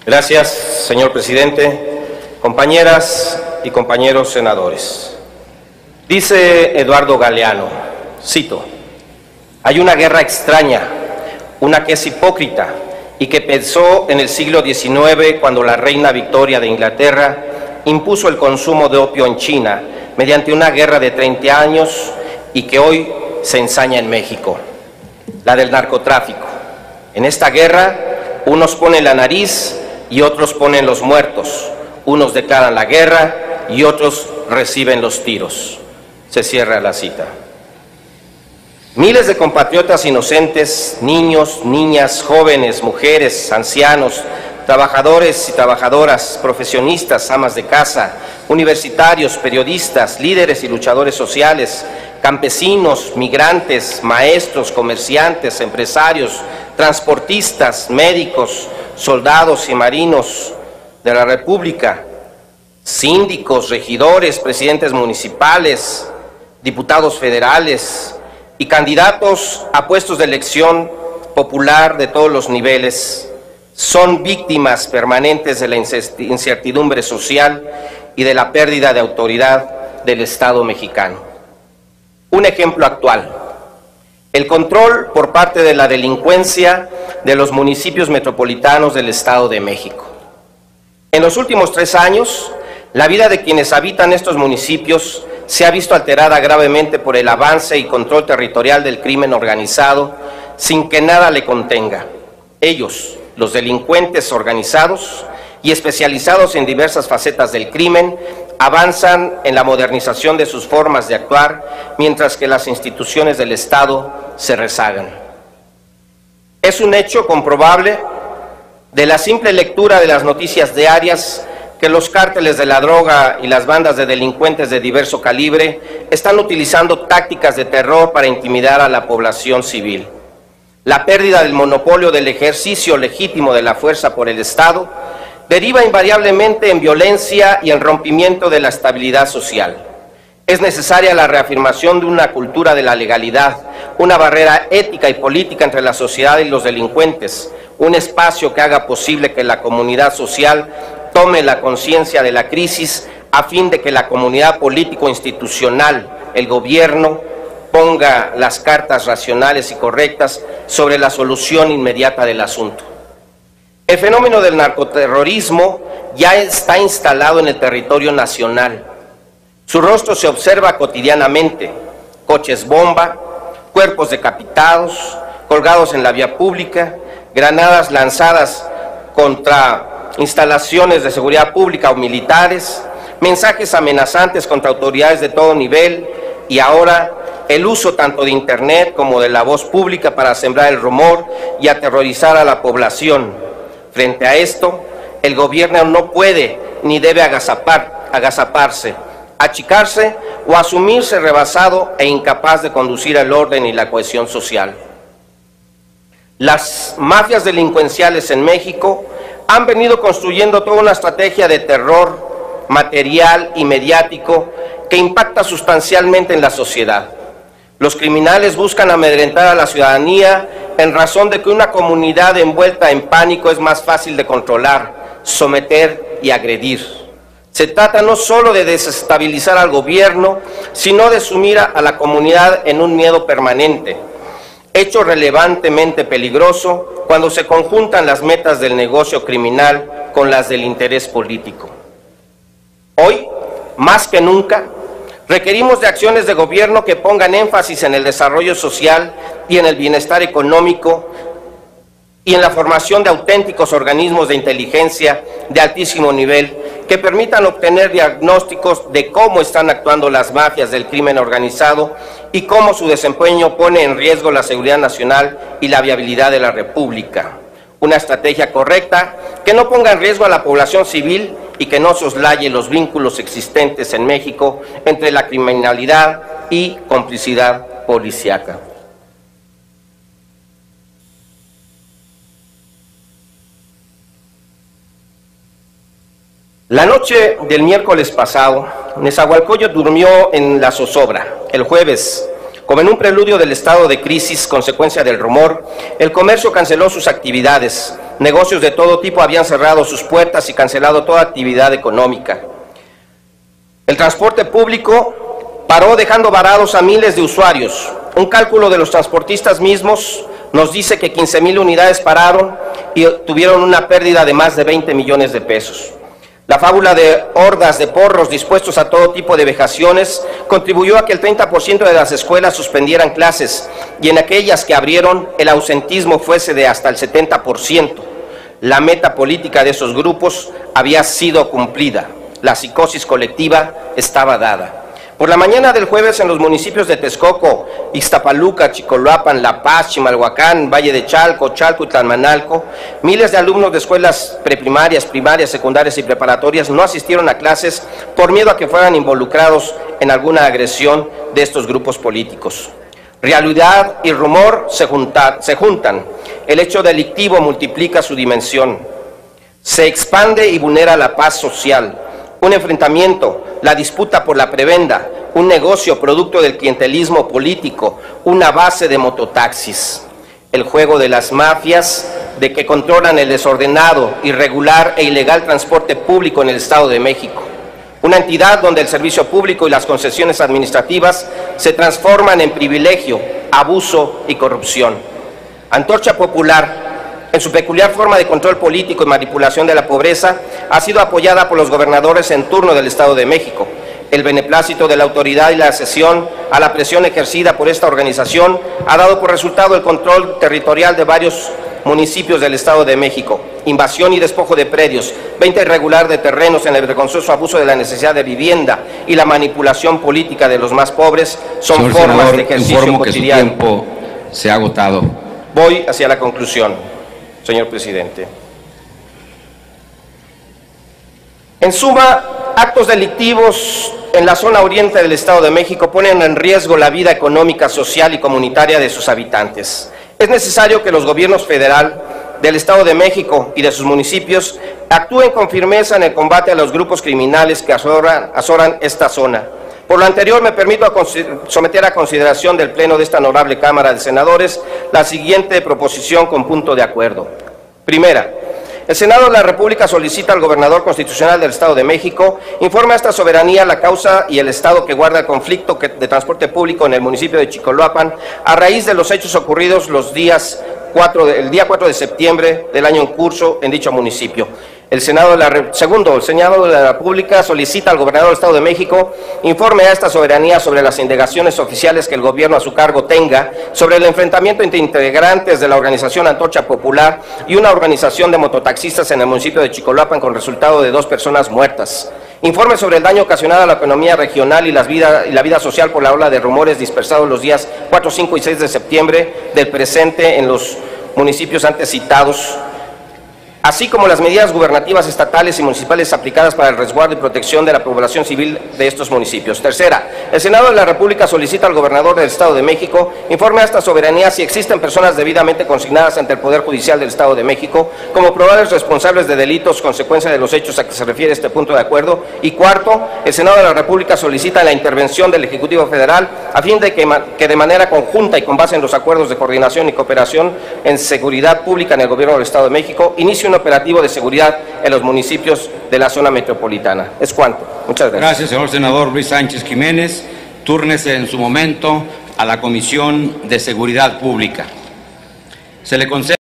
Gracias, señor presidente, compañeras y compañeros senadores. Dice Eduardo Galeano, cito: hay una guerra extraña, una que es hipócrita y que empezó en el siglo XIX cuando la reina Victoria de Inglaterra impuso el consumo de opio en China mediante una guerra de 30 años y que hoy se ensaña en México, la del narcotráfico. En esta guerra, unos ponen la nariz y otros ponen los muertos, unos declaran la guerra y otros reciben los tiros. Se cierra la cita. Miles de compatriotas inocentes, niños, niñas, jóvenes, mujeres, ancianos, trabajadores y trabajadoras, profesionistas, amas de casa, universitarios, periodistas, líderes y luchadores sociales, campesinos, migrantes, maestros, comerciantes, empresarios, transportistas, médicos, soldados y marinos de la República, síndicos, regidores, presidentes municipales, diputados federales y candidatos a puestos de elección popular de todos los niveles, son víctimas permanentes de la incertidumbre social y de la pérdida de autoridad del Estado mexicano. Un ejemplo actual: el control por parte de la delincuencia de los municipios metropolitanos del Estado de México. En los últimos 3 años, la vida de quienes habitan estos municipios se ha visto alterada gravemente por el avance y control territorial del crimen organizado sin que nada le contenga. Ellos, los delincuentes organizados y especializados en diversas facetas del crimen, avanzan en la modernización de sus formas de actuar, mientras que las instituciones del Estado se rezagan. Es un hecho comprobable de la simple lectura de las noticias diarias que los cárteles de la droga y las bandas de delincuentes de diverso calibre están utilizando tácticas de terror para intimidar a la población civil. La pérdida del monopolio del ejercicio legítimo de la fuerza por el Estado deriva invariablemente en violencia y en rompimiento de la estabilidad social. Es necesaria la reafirmación de una cultura de la legalidad, una barrera ética y política entre la sociedad y los delincuentes, un espacio que haga posible que la comunidad social tome la conciencia de la crisis a fin de que la comunidad político-institucional, el gobierno, ponga las cartas racionales y correctas sobre la solución inmediata del asunto. El fenómeno del narcoterrorismo ya está instalado en el territorio nacional. Su rostro se observa cotidianamente: coches bomba, cuerpos decapitados, colgados en la vía pública, granadas lanzadas contra instalaciones de seguridad pública o militares, mensajes amenazantes contra autoridades de todo nivel y ahora el uso tanto de Internet como de la voz pública para sembrar el rumor y aterrorizar a la población. Frente a esto, el gobierno no puede ni debe agazaparse, achicarse o asumirse rebasado e incapaz de conducir el orden y la cohesión social. Las mafias delincuenciales en México han venido construyendo toda una estrategia de terror material y mediático que impacta sustancialmente en la sociedad. Los criminales buscan amedrentar a la ciudadanía en razón de que una comunidad envuelta en pánico es más fácil de controlar, someter y agredir. Se trata no solo de desestabilizar al gobierno, sino de sumir a la comunidad en un miedo permanente, hecho relevantemente peligroso cuando se conjuntan las metas del negocio criminal con las del interés político. Hoy, más que nunca, requerimos de acciones de gobierno que pongan énfasis en el desarrollo social y en el bienestar económico y en la formación de auténticos organismos de inteligencia de altísimo nivel que permitan obtener diagnósticos de cómo están actuando las mafias del crimen organizado y cómo su desempeño pone en riesgo la seguridad nacional y la viabilidad de la República. Una estrategia correcta que no ponga en riesgo a la población civil y que no soslaye los vínculos existentes en México entre la criminalidad y complicidad policíaca. La noche del miércoles pasado, Nezahualcóyotl durmió en la zozobra. El jueves, como en un preludio del estado de crisis consecuencia del rumor, el comercio canceló sus actividades, negocios de todo tipo habían cerrado sus puertas y cancelado toda actividad económica. El transporte público paró dejando varados a miles de usuarios. Un cálculo de los transportistas mismos nos dice que 15,000 unidades pararon y tuvieron una pérdida de más de 20 millones de pesos. La fábula de hordas de porros dispuestos a todo tipo de vejaciones contribuyó a que el 30% de las escuelas suspendieran clases y en aquellas que abrieron el ausentismo fuese de hasta el 70%. La meta política de esos grupos había sido cumplida. La psicosis colectiva estaba dada. Por la mañana del jueves en los municipios de Texcoco, Ixtapaluca, Chicoloapan, La Paz, Chimalhuacán, Valle de Chalco, Chalco y Tlalmanalco, miles de alumnos de escuelas preprimarias, primarias, secundarias y preparatorias no asistieron a clases por miedo a que fueran involucrados en alguna agresión de estos grupos políticos. Realidad y rumor se juntan. El hecho delictivo multiplica su dimensión. Se expande y vulnera la paz social. Un enfrentamiento, la disputa por la prebenda, un negocio producto del clientelismo político, una base de mototaxis. El juego de las mafias de que controlan el desordenado, irregular e ilegal transporte público en el Estado de México. Una entidad donde el servicio público y las concesiones administrativas se transforman en privilegio, abuso y corrupción. Antorcha Popular, en su peculiar forma de control político y manipulación de la pobreza, ha sido apoyada por los gobernadores en turno del Estado de México. El beneplácito de la autoridad y la accesión a la presión ejercida por esta organización ha dado por resultado el control territorial de varios municipios del Estado de México, invasión y despojo de predios, venta irregular de terrenos en el vergonzoso abuso de la necesidad de vivienda y la manipulación política de los más pobres son Señor formas senador, de ejercicio informo cotidiano. que su tiempo se ha agotado. Voy hacia la conclusión, señor presidente. En suma, actos delictivos en la zona oriente del Estado de México ponen en riesgo la vida económica, social y comunitaria de sus habitantes. Es necesario que los gobiernos federal, del Estado de México y de sus municipios actúen con firmeza en el combate a los grupos criminales que azoran esta zona. Por lo anterior, me permito someter a consideración del Pleno de esta honorable Cámara de Senadores la siguiente proposición con punto de acuerdo. Primera, el Senado de la República solicita al gobernador constitucional del Estado de México informe a esta soberanía la causa y el estado que guarda el conflicto de transporte público en el municipio de Chicoloapan a raíz de los hechos ocurridos el día 4 de septiembre del año en curso en dicho municipio. Segundo, el Senado de la República solicita al gobernador del Estado de México informe a esta soberanía sobre las indagaciones oficiales que el gobierno a su cargo tenga sobre el enfrentamiento entre integrantes de la organización Antorcha Popular y una organización de mototaxistas en el municipio de Chicoloapan con resultado de 2 personas muertas. Informe sobre el daño ocasionado a la economía regional y la vida social por la ola de rumores dispersados los días 4, 5 y 6 de septiembre del presente en los municipios antes citados, así como las medidas gubernativas estatales y municipales aplicadas para el resguardo y protección de la población civil de estos municipios. Tercera, el Senado de la República solicita al gobernador del Estado de México informe a esta soberanía si existen personas debidamente consignadas ante el Poder Judicial del Estado de México como probables responsables de delitos consecuencia de los hechos a que se refiere este punto de acuerdo. Y cuarto, el Senado de la República solicita la intervención del Ejecutivo Federal a fin de que de manera conjunta y con base en los acuerdos de coordinación y cooperación en seguridad pública en el Gobierno del Estado de México inicie un operativo de seguridad en los municipios de la zona metropolitana. Es cuanto. Muchas gracias. Gracias, señor senador Luis Sánchez Jiménez. Túrnese en su momento a la Comisión de Seguridad Pública. Se le concede